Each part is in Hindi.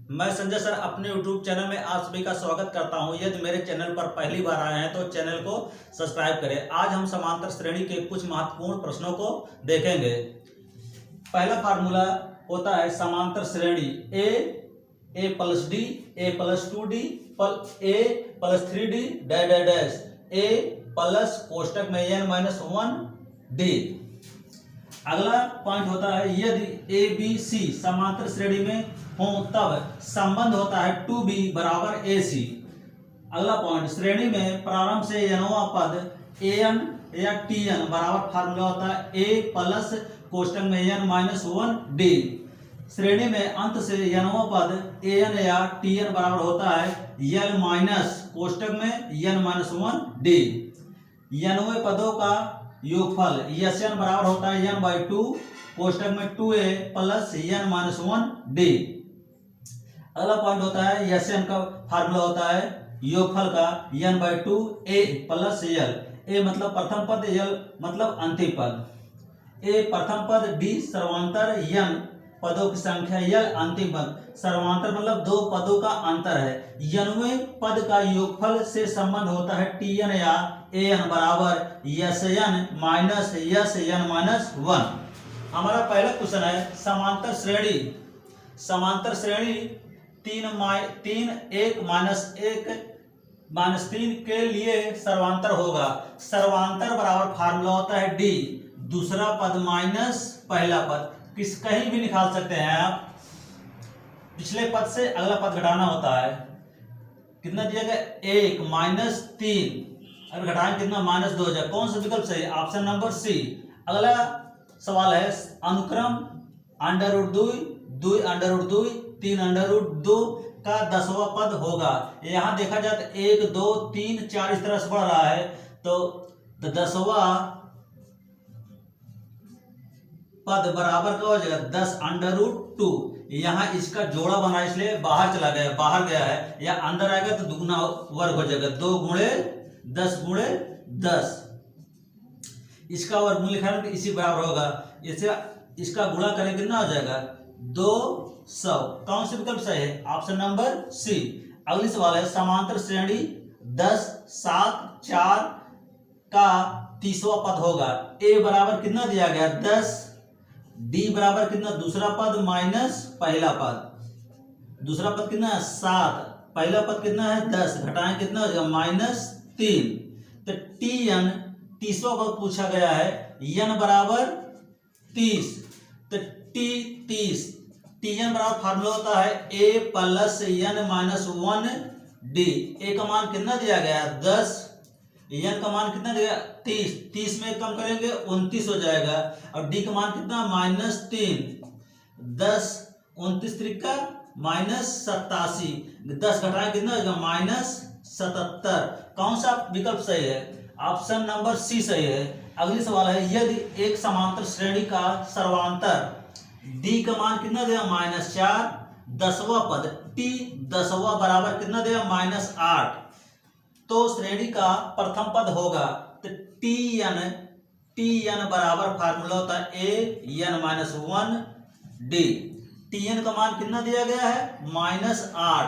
मैं संजय सर अपने YouTube चैनल में आप सभी का स्वागत करता हूं। यदि मेरे चैनल पर पहली बार आए हैं तो चैनल को सब्सक्राइब करें। आज हम समांतर श्रेणी के कुछ महत्वपूर्ण प्रश्नों को देखेंगे। पहला फार्मूला होता है समांतर श्रेणी ए प्लस डी, ए प्लस 2d, ए प्लस 3d डैश डैश ए प्लस कोष्टक में n माइनस 1d। अगला पॉइंट होता है यदि ए बी सी समांतर श्रेणी में हो तब संबंध होता है 2b बराबर ac। अगला पॉइंट, श्रेणी में प्रारंभ से nवां पद an या tn बराबर फार्मूला होता है a प्लस कोष्टक में n माइनस 1d। श्रेणी में अंत से nवां पद an या tn बराबर होता है l माइनस कोष्टक में n माइनस 1d। nवें पदों का योगफल Sn बराबर होता है n/2 कोष्टक में 2a plus n minus 1d। अगला पॉइंट होता है Sn का फार्मूला होता है योगफल का n/2 a plus l। a मतलब प्रथम पद, l मतलब अंतिम पद। a प्रथम पद, d सर्वांतर, n पदों की संख्या, l अंतिम पद। सर्वांतर मतलब दो पदों का अंतर है। nवें पद का योगफल से संबंध होता है tn या an बराबर Sn माइनस Sn माइनस 1। हमारा पहला क्वेश्चन है समांतर श्रेणी। समांतर श्रेणी 3 1 माइनस 3 के लिए सर्वांतर होगा। सर्वांतर बराबर फार्मूला होता है d दूसरा पद माइनस पहला पद। कहीं भी निकाल सकते हैं आप। पिछले पद से अगला पद घटाना होता है। कितना दिया गया 1 माइनस 3, अगर घटाएं कितना माइनस 2 हो जाए। कौन सा विकल्प सही? Option number C. अगला सवाल है अनुक्रम √2 2 √2 3 √2 का 10वां पद होगा। यहां देखा जाए तो 1 2 3 4 इस तरह से बढ़ रहा है तो 10वां पद बराबर का हो जाएगा 10 √2। यहाँ इसका जोड़ा बना इसलिए बाहर चला गया, बाहर गया है, या अंदर आएगा तो दुगुना वर्ग हो जाएगा 2 गुणे 10 गुणे 10। इसका वर्गमूल लिखा है तो इसी बराबर होगा। इसे इसका गुणा करें कितना हो जाएगा 200। कौन सा विकल्प सही है? Option number C. अगली सवाल है समांतर श्रेणी 10 7 4 का 30वां पद होगा। a बराबर कितना दिया गया 10, d बराबर कितना दूसरा पद माइनस पहला पद। दूसरा पद कितना है 7, पहला पद कितना है 10, घटाएं कितना हो जाएगा माइनस 3। तो tn 30वां पद पूछा गया है, n बराबर 30। तो t 30, tn बराबर फार्मूला होता है a plus n minus 1d। a का मान कितना दिया गया है 10, n का मान कितना दिया 30, 30 में कम करेंगे 29 हो जाएगा। और d का मान कितना माइनस 3, 10 29 त्रिका माइनस 87, 10 घटाएं कितना हो जाएगा माइनस 77। कौन सा विकल्प सही है? ऑप्शन नंबर सी सही है। अगली सवाल है यदि एक समांतर श्रेणी का सर्वांतर d का मान कितना देगा माइनस 4, 10वां पद t 10वां बराबर कितना देगा माइनस 8, तो श्रेणी का प्रथम पद होगा। तो tn बराबर फार्मूला होता है a n minus 1d। tn का मान कितना दिया गया है माइनस 8,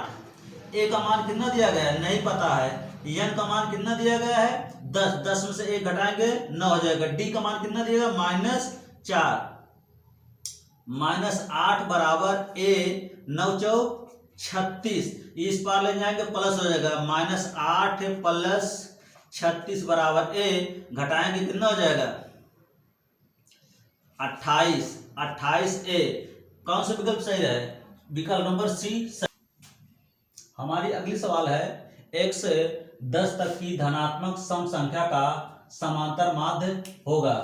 a का मान कितना दिया गया है नहीं पता है, n का मान कितना दिया गया है 10, 10 में से 1 घटाएंगे 9 हो जाएगा। d का मान कितना दिया गया माइनस 4, माइनस 8 बराबर a 9 चौक 36, इस पार ले जाएंगे प्लस हो जाएगा माइनस 8 प्लस 36 बराबर a, घटाएंगे कितना हो जाएगा 28, 28a। कौन सा विकल्प सही है? विकल्प नंबर सी। हमारी अगली सवाल है 1 से 10 तक की धनात्मक सम संख्या का समांतर माध्य होगा।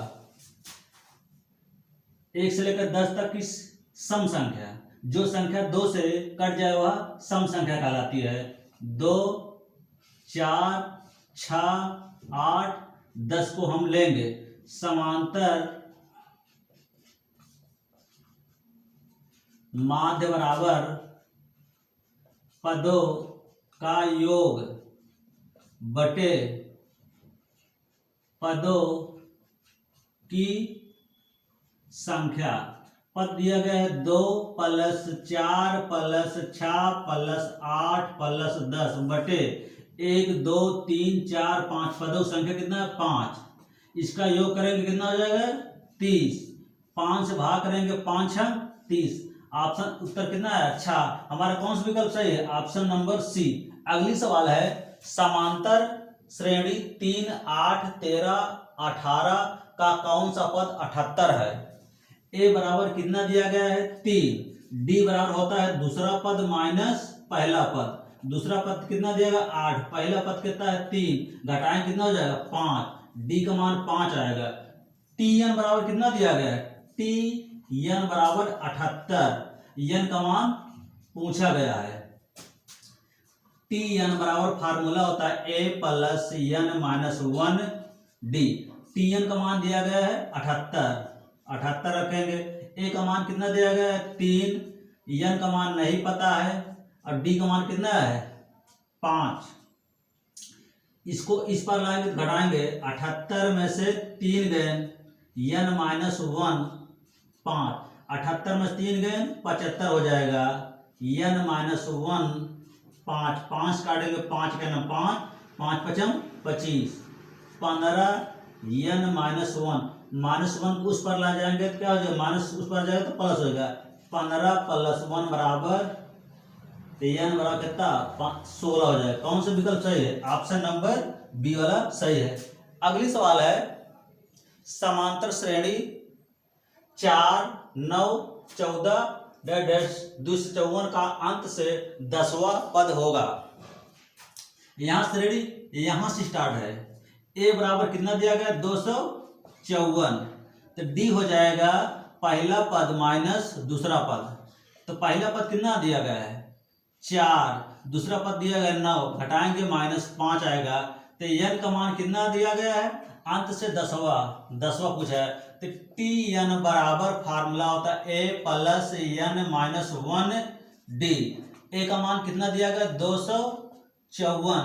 1 से लेकर 10 तक की सम संख्या, जो संख्या 2 से कट जाए वह सम संख्या कहलाती है। 2 4 6 8 10 को हम लेंगे। समांतर माध्य बराबर पदों का योग बटे पदों की संख्या। पद दिया गया है 2 + 4 + 6 + 8 + 10 बटे 1 2 3 4 5 पदों की संख्या कितना है 5। इसका योग करेंगे कितना हो जाएगा 30। 5 से भाग करेंगे 5 हम 30। ऑप्शन उत्तर कितना है अच्छा। हमारा कौन सा विकल्प सही है ऑप्शन नंबर सी। अगली सवाल है समांतर श्रेणी 3 8 13 18 का कौन सा पद 78 है। ए बराबर कितना दिया गया है 3। डी बराबर होता है दूसरा पद माइनस पहला पद। दूसरा पद कितना दिया गया 8। पहला पद कितना है 3 घटाएं कितना हो जाएगा 5। डी का मान 5 आएगा। टी एन बराबर कितना दिया गया है टी एन बराबर 78। एन का मान पूछा गया है। टी एन बराबर फार्मूला होता है A plus N minus 1 D. T N का मान दिया गया है 78 रखेंगे। ए का मान कितना दिया गया है 3। एन का मान नहीं पता है और डी का मान कितना है 5। इसको इस पर लाएंगे घटाएंगे 78 में से 3 गए एन माइनस 1 5। 78 में से 3 गए 75 हो जाएगा। एन माइनस 1 5 5 काटेंगे 5 का ना 5 5 5 25 15 एन माइनस 1 -1 उस पर ला जाएंगे तो क्या हो जाएगा माइनस उस पर जाएगा तो प्लस हो जाएगा। 15 + 1 बराबर एन बराबर कितना 16 हो जाएगा। कौन सा विकल्प सही है ऑप्शन नंबर बी वाला सही है। अगली सवाल है समांतर श्रेणी 4 9 14 254 का अंत से 10वां पद होगा। यहां श्रेणी यहां से स्टार्ट है। ए बराबर कितना दिया गया 254 तो डी हो जाएगा पहला पद माइनस दूसरा पद। तो पहला पद कितना दिया गया है 4। दूसरा पद दिया गया 9 घटाएंगे -5 आएगा। तो एन का मान कितना दिया गया है अंत से 10वां पूछा है। तो टी एन बराबर फार्मूला होता है A plus N minus 1 D. ए का मान कितना दिया गया 254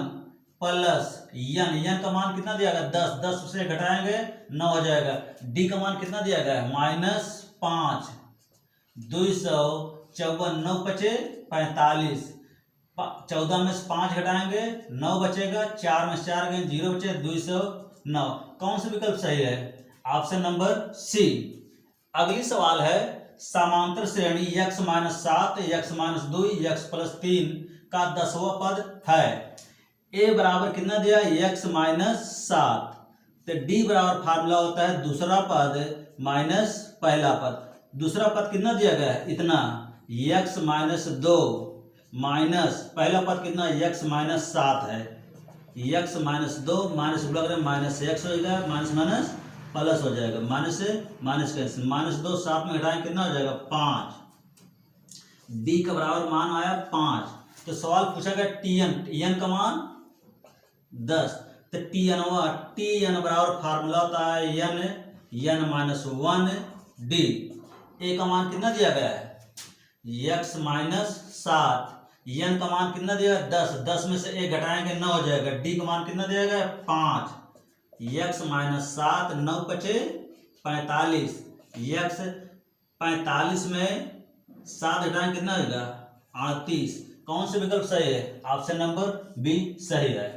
प्लस एन का मान कितना दिया गया 10 से घटाएंगे 9 हो जाएगा। डी का मान कितना दिया गया -5 254 9 बचे 45 14 में से 5 घटाएंगे 9 बचेगा। 4 में से 4 गए 0 बचे 209। कौन सा विकल्प सही है ऑप्शन नंबर सी। अगली सवाल है समांतर श्रेणी x - 7 x - 2 x + 3 का 10वां पद है। ए बराबर कितना दिया x - 7 तो डी बराबर फार्मूला होता है दूसरा पद माइनस पहला पद। दूसरा पद कितना दिया गया है इतना x - 2 माइनस पहला पद कितना x - 7 है। x - 2 माइनस -x हो जाएगा माइनस प्लस हो जाएगा। माइनस से माइनस कैंसिल -2 7 में घटाएं कितना हो जाएगा 5। डी का बराबर मान आया 5। तो सवाल पूछा गया टी एन का मान 10। तो टी एन बराबर फार्मूला होता है एन माइनस 1 डी। ए का मान कितना दिया गया है x - 7 एन का मान कितना दिया 10 में से 1 घटाएंगे 9 हो जाएगा। डी का मान कितना दिया गया 5। x - 7 9 बचे 45 x 45 में 7 घटाएंगे कितना होगा 38। कौन सा विकल्प सही है ऑप्शन नंबर बी सही है।